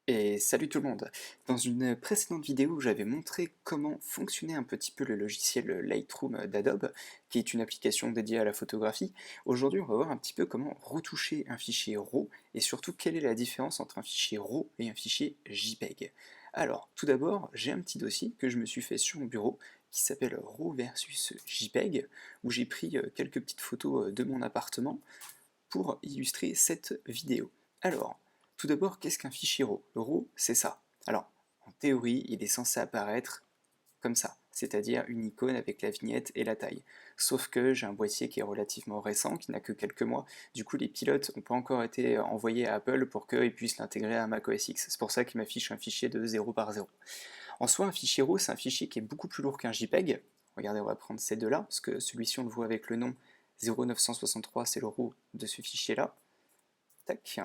Et salut tout le monde! Dans une précédente vidéo, j'avais montré comment fonctionnait un petit peu le logiciel Lightroom d'Adobe, qui est une application dédiée à la photographie. Aujourd'hui, on va voir un petit peu comment retoucher un fichier RAW, et surtout quelle est la différence entre un fichier RAW et un fichier JPEG. Alors, tout d'abord, j'ai un petit dossier que je me suis fait sur mon bureau, qui s'appelle RAW versus JPEG, où j'ai pris quelques petites photos de mon appartement, pour illustrer cette vidéo. Alors, tout d'abord, qu'est-ce qu'un fichier RAW? Le RAW, c'est ça. Alors, en théorie, il est censé apparaître comme ça, c'est-à-dire une icône avec la vignette et la taille. Sauf que j'ai un boîtier qui est relativement récent, qui n'a que quelques mois, du coup les pilotes n'ont pas encore été envoyés à Apple pour qu'ils puissent l'intégrer à macOS X. C'est pour ça qu'il m'affiche un fichier de 0 par 0. En soi, un fichier RAW, c'est un fichier qui est beaucoup plus lourd qu'un JPEG. Regardez, on va prendre ces deux-là, parce que celui-ci, on le voit avec le nom 0963, c'est le RAW de ce fichier-là. Tac.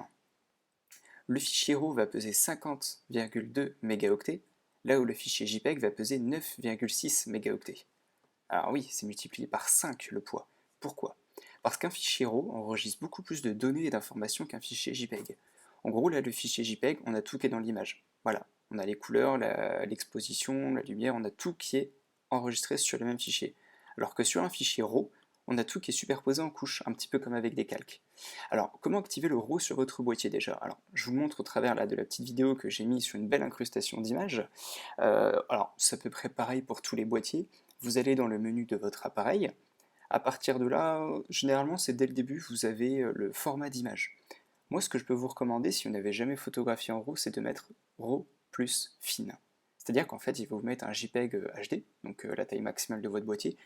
Le fichier RAW va peser 50,2 mégaoctets, là où le fichier JPEG va peser 9,6 mégaoctets. Alors oui, c'est multiplié par 5 le poids. Pourquoi? Parce qu'un fichier RAW enregistre beaucoup plus de données et d'informations qu'un fichier JPEG. En gros, là, le fichier JPEG, on a tout qui est dans l'image. Voilà, on a les couleurs, l'exposition, la lumière, on a tout qui est enregistré sur le même fichier. Alors que sur un fichier RAW, on a tout qui est superposé en couches, un petit peu comme avec des calques. Alors, comment activer le RAW sur votre boîtier déjà? Alors, je vous montre au travers là, de la petite vidéo que j'ai mise sur une belle incrustation d'images. Alors, c'est à peu près pareil pour tous les boîtiers. Vous allez dans le menu de votre appareil. À partir de là, généralement, c'est dès le début, vous avez le format d'image. Moi, ce que je peux vous recommander, si vous n'avez jamais photographié en RAW, c'est de mettre RAW plus fine. C'est-à-dire qu'en fait, il va vous mettre un JPEG HD, donc la taille maximale de votre boîtier,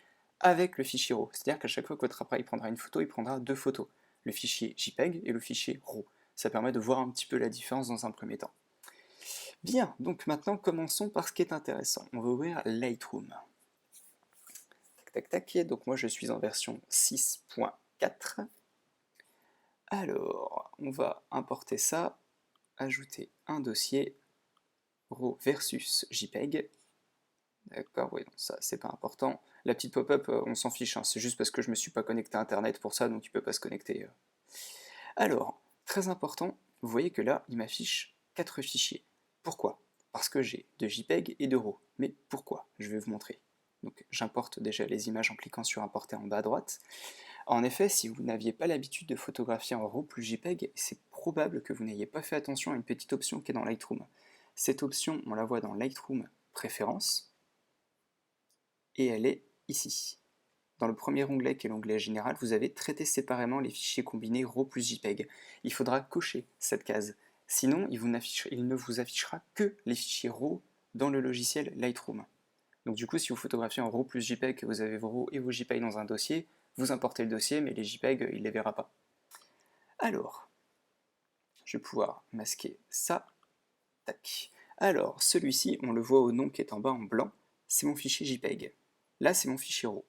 avec le fichier RAW. C'est-à-dire qu'à chaque fois que votre appareil prendra une photo, il prendra deux photos, le fichier JPEG et le fichier RAW. Ça permet de voir un petit peu la différence dans un premier temps. Bien, donc maintenant commençons par ce qui est intéressant. On va ouvrir Lightroom. Tac, tac, tac. Donc moi je suis en version 6.4. Alors, on va importer ça, ajouter un dossier RAW versus JPEG. D'accord, oui, non, ça c'est pas important. La petite pop-up, on s'en fiche, hein, c'est juste parce que je me suis pas connecté à internet pour ça, donc il peut pas se connecter. Alors, très important, vous voyez que là, il m'affiche 4 fichiers. Pourquoi? Parce que j'ai de JPEG et de RAW. Mais pourquoi? Je vais vous montrer. Donc j'importe déjà les images en cliquant sur importer en bas à droite. En effet, si vous n'aviez pas l'habitude de photographier en RAW plus JPEG, c'est probable que vous n'ayez pas fait attention à une petite option qui est dans Lightroom. Cette option, on la voit dans Lightroom Préférences, et elle est ici. Dans le premier onglet, qui est l'onglet général, vous avez traité séparément les fichiers combinés RAW plus JPEG. Il faudra cocher cette case. Sinon, il ne vous affichera que les fichiers RAW dans le logiciel Lightroom. Donc du coup, si vous photographiez en RAW plus JPEG, que vous avez vos RAW et vos JPEG dans un dossier, vous importez le dossier, mais les JPEG, il ne les verra pas. Alors, je vais pouvoir masquer ça. Tac. Alors, celui-ci, on le voit au nom qui est en bas en blanc, c'est mon fichier JPEG. Là, c'est mon fichier RAW.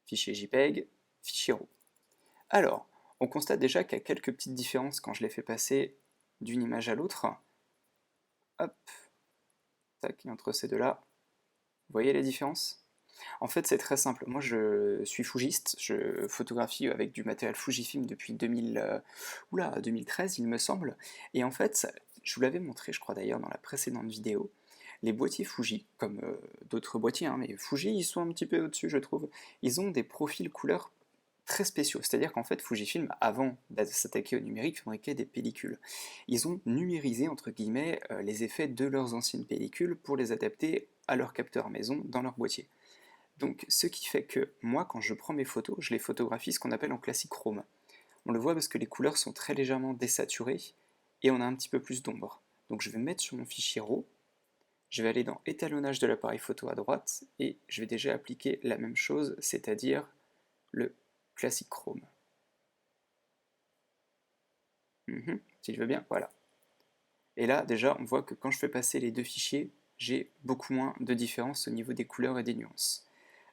Fichier JPEG, fichier RAW. Alors, on constate déjà qu'il y a quelques petites différences quand je les fais passer d'une image à l'autre. Hop, tac, entre ces deux-là. Vous voyez la différence? En fait, c'est très simple. Moi, je suis fougiste, je photographie avec du matériel Fujifilm depuis 2013, il me semble. Et en fait, je vous l'avais montré, je crois d'ailleurs, dans la précédente vidéo, les boîtiers Fuji, comme d'autres boîtiers, hein, mais Fuji, ils sont un petit peu au-dessus, je trouve. Ils ont des profils couleurs très spéciaux. C'est-à-dire qu'en fait, Fujifilm, avant de s'attaquer au numérique, fabriquait des pellicules. Ils ont numérisé, entre guillemets, les effets de leurs anciennes pellicules pour les adapter à leur capteur maison dans leur boîtier. Donc, ce qui fait que moi, quand je prends mes photos, je les photographie ce qu'on appelle en classique chrome. On le voit parce que les couleurs sont très légèrement désaturées et on a un petit peu plus d'ombre. Donc, je vais me mettre sur mon fichier RAW, je vais aller dans étalonnage de l'appareil photo à droite et je vais déjà appliquer la même chose, c'est-à-dire le classique chrome. Si je veux bien, voilà. Et là, déjà, on voit que quand je fais passer les deux fichiers, j'ai beaucoup moins de différence au niveau des couleurs et des nuances.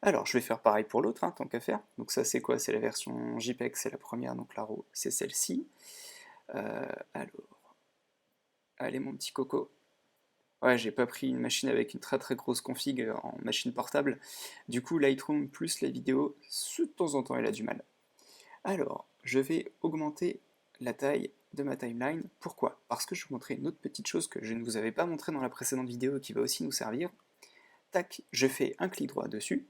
Alors, je vais faire pareil pour l'autre, hein, tant qu'à faire. Donc ça, c'est quoi? C'est la version JPEG, c'est la première, donc la RAW, c'est celle-ci. Alors, allez mon petit coco. Ouais, j'ai pas pris une machine avec une très très grosse config en machine portable. Du coup, Lightroom plus la vidéo, de temps en temps, elle a du mal. Alors, je vais augmenter la taille de ma timeline. Pourquoi? Parce que je vous montrer une autre petite chose que je ne vous avais pas montré dans la précédente vidéo et qui va aussi nous servir. Tac, je fais un clic droit dessus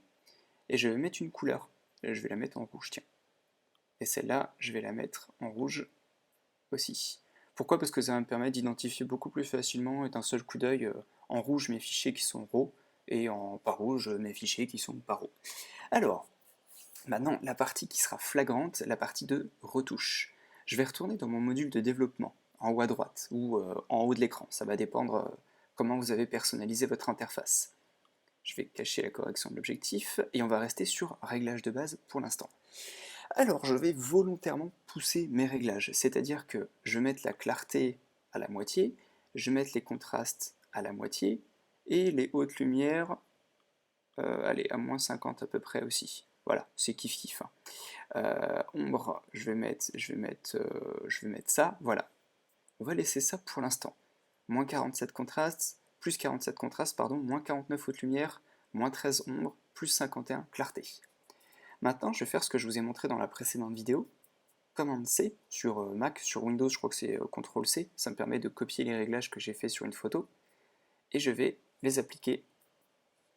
et je vais mettre une couleur. Je vais la mettre en rouge, tiens. Et celle-là, je vais la mettre en rouge aussi. Pourquoi? Parce que ça va me permettre d'identifier beaucoup plus facilement et d'un seul coup d'œil en rouge mes fichiers qui sont RAW et en pas rouge mes fichiers qui sont pas RAW. Alors, maintenant la partie qui sera flagrante, la partie de retouche. Je vais retourner dans mon module de développement, en haut à droite ou en haut de l'écran, ça va dépendre comment vous avez personnalisé votre interface. Je vais cacher la correction de l'objectif et on va rester sur réglage de base pour l'instant. Alors, je vais volontairement pousser mes réglages, c'est-à-dire que je vais mettre la clarté à la moitié, je vais mettre les contrastes à la moitié, et les hautes lumières, allez, à moins 50 à peu près aussi. Voilà, c'est kiff-kiff. Hein. Ombre, je vais mettre ça, voilà. On va laisser ça pour l'instant. Moins 47 contrastes, plus 47 contrastes, pardon, moins 49 haute lumière, moins 13 ombre, plus 51 clarté. Maintenant, je vais faire ce que je vous ai montré dans la précédente vidéo. Commande C sur Mac, sur Windows, je crois que c'est CTRL C. Ça me permet de copier les réglages que j'ai fait sur une photo. Et je vais les appliquer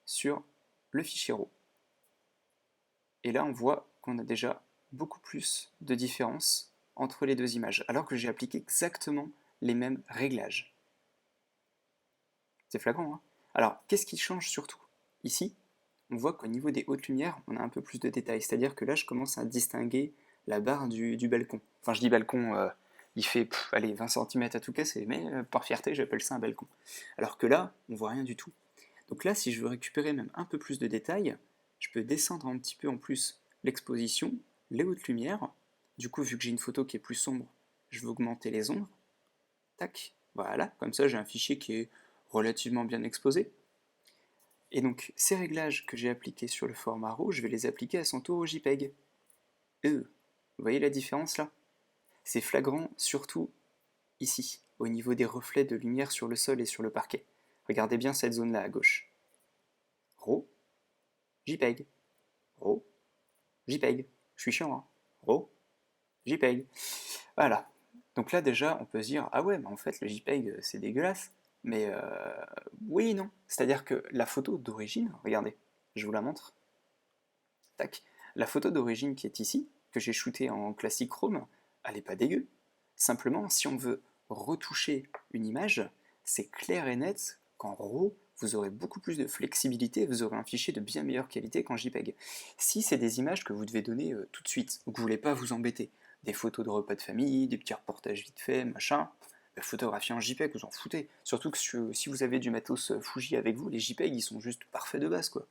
sur le fichier RAW. Et là, on voit qu'on a déjà beaucoup plus de différence entre les deux images, alors que j'ai appliqué exactement les mêmes réglages. C'est flagrant, hein? Alors, qu'est-ce qui change surtout? Ici, on voit qu'au niveau des hautes lumières, on a un peu plus de détails. C'est-à-dire que là, je commence à distinguer la barre du balcon. Enfin, je dis balcon, il fait allez, 20 cm à tout casser, mais par fierté, j'appelle ça un balcon. Alors que là, on voit rien du tout. Donc là, si je veux récupérer même un peu plus de détails, je peux descendre un petit peu en plus l'exposition, les hautes lumières. Du coup, vu que j'ai une photo qui est plus sombre, je vais augmenter les ombres. Tac, voilà, comme ça j'ai un fichier qui est relativement bien exposé. Et donc, ces réglages que j'ai appliqués sur le format RAW, je vais les appliquer à son tour au JPEG. Vous voyez la différence là? C'est flagrant surtout ici, au niveau des reflets de lumière sur le sol et sur le parquet. Regardez bien cette zone-là à gauche. RAW, JPEG, RAW, JPEG. Je suis chiant, hein? RAW, JPEG. Voilà. Donc là déjà, on peut se dire, ah ouais, mais en fait le JPEG c'est dégueulasse. Mais oui et non. C'est-à-dire que la photo d'origine, regardez, je vous la montre. Tac. La photo d'origine qui est ici, que j'ai shootée en classique Chrome, elle n'est pas dégueu. Simplement, si on veut retoucher une image, c'est clair et net qu'en RAW, vous aurez beaucoup plus de flexibilité, vous aurez un fichier de bien meilleure qualité qu'en JPEG. Si c'est des images que vous devez donner tout de suite, ou que vous voulez pas vous embêter, des photos de repas de famille, des petits reportages vite fait, machin, bah, photographier en JPEG, vous en foutez. Surtout que si vous avez du matos Fuji avec vous, les JPEG ils sont juste parfaits de base quoi.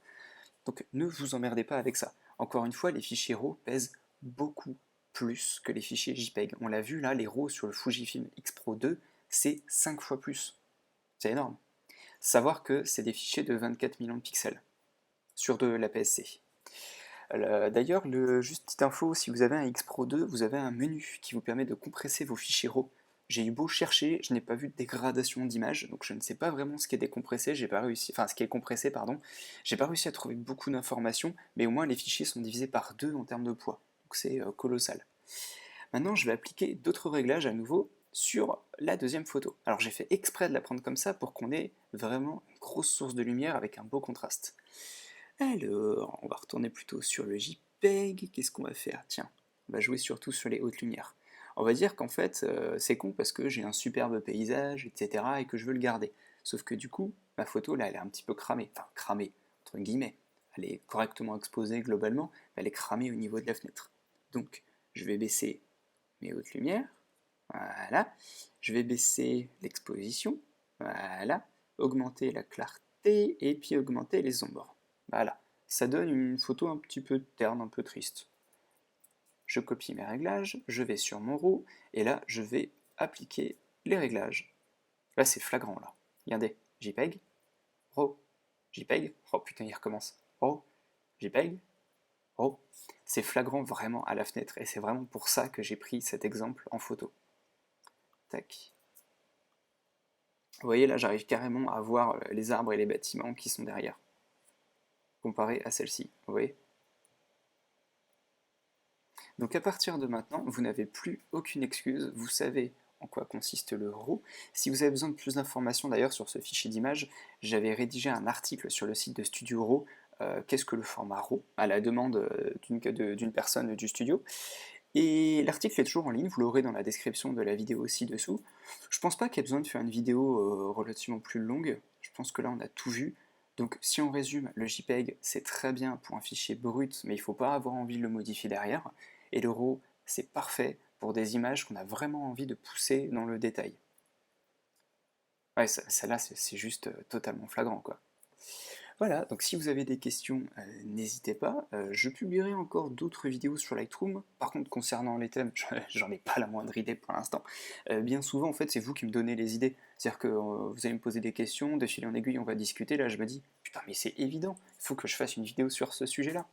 Donc ne vous emmerdez pas avec ça. Encore une fois, les fichiers RAW pèsent beaucoup plus que les fichiers JPEG. On l'a vu là, les RAW sur le Fujifilm X Pro 2, c'est 5 fois plus. C'est énorme. Savoir que c'est des fichiers de 24 millions de pixels sur de l'APS-C. D'ailleurs, juste petite info, si vous avez un X Pro 2, vous avez un menu qui vous permet de compresser vos fichiers RAW. J'ai eu beau chercher, je n'ai pas vu de dégradation d'image, donc je ne sais pas vraiment ce qui est décompressé, j'ai pas réussi, enfin ce qui est compressé, pardon. J'ai pas réussi à trouver beaucoup d'informations, mais au moins les fichiers sont divisés par 2 en termes de poids, donc c'est colossal. Maintenant, je vais appliquer d'autres réglages à nouveau sur la deuxième photo. Alors j'ai fait exprès de la prendre comme ça pour qu'on ait vraiment une grosse source de lumière avec un beau contraste. Alors, on va retourner plutôt sur le JPEG. Qu'est-ce qu'on va faire? Tiens, on va jouer surtout sur les hautes lumières. On va dire qu'en fait, c'est con parce que j'ai un superbe paysage, etc. et que je veux le garder. Sauf que du coup, ma photo, là, elle est un petit peu cramée. Enfin, cramée, entre guillemets. Elle est correctement exposée globalement, mais elle est cramée au niveau de la fenêtre. Donc, je vais baisser mes hautes lumières. Voilà. Je vais baisser l'exposition. Voilà. Augmenter la clarté et puis augmenter les ombres. Voilà, ça donne une photo un petit peu terne, un peu triste. Je copie mes réglages, je vais sur mon RAW, et là, je vais appliquer les réglages. Là, c'est flagrant, là. Regardez, JPEG, RAW, JPEG, oh putain, il recommence. RAW, JPEG, RAW. C'est flagrant vraiment à la fenêtre, et c'est vraiment pour ça que j'ai pris cet exemple en photo. Tac. Vous voyez, là, j'arrive carrément à voir les arbres et les bâtiments qui sont derrière, comparé à celle-ci, vous voyez. Donc à partir de maintenant, vous n'avez plus aucune excuse, vous savez en quoi consiste le RAW. Si vous avez besoin de plus d'informations d'ailleurs sur ce fichier d'image, j'avais rédigé un article sur le site de Studio RAW, qu'est-ce que le format RAW, à la demande d'une personne du studio. Et l'article est toujours en ligne, vous l'aurez dans la description de la vidéo ci-dessous. Je pense pas qu'il y ait besoin de faire une vidéo relativement plus longue, je pense que là on a tout vu. Donc si on résume, le JPEG c'est très bien pour un fichier brut, mais il ne faut pas avoir envie de le modifier derrière. Et le RAW c'est parfait pour des images qu'on a vraiment envie de pousser dans le détail. Ouais, celle-là c'est juste totalement flagrant quoi. Voilà, donc si vous avez des questions, n'hésitez pas. Je publierai encore d'autres vidéos sur Lightroom. Par contre, concernant les thèmes, j'en ai pas la moindre idée pour l'instant. Bien souvent, en fait, c'est vous qui me donnez les idées. C'est-à-dire que vous allez me poser des questions, de fil en aiguille, on va discuter. Là, je me dis, putain, mais c'est évident, il faut que je fasse une vidéo sur ce sujet-là.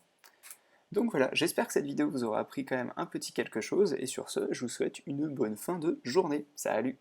Donc voilà, j'espère que cette vidéo vous aura appris quand même un petit quelque chose. Et sur ce, je vous souhaite une bonne fin de journée. Salut!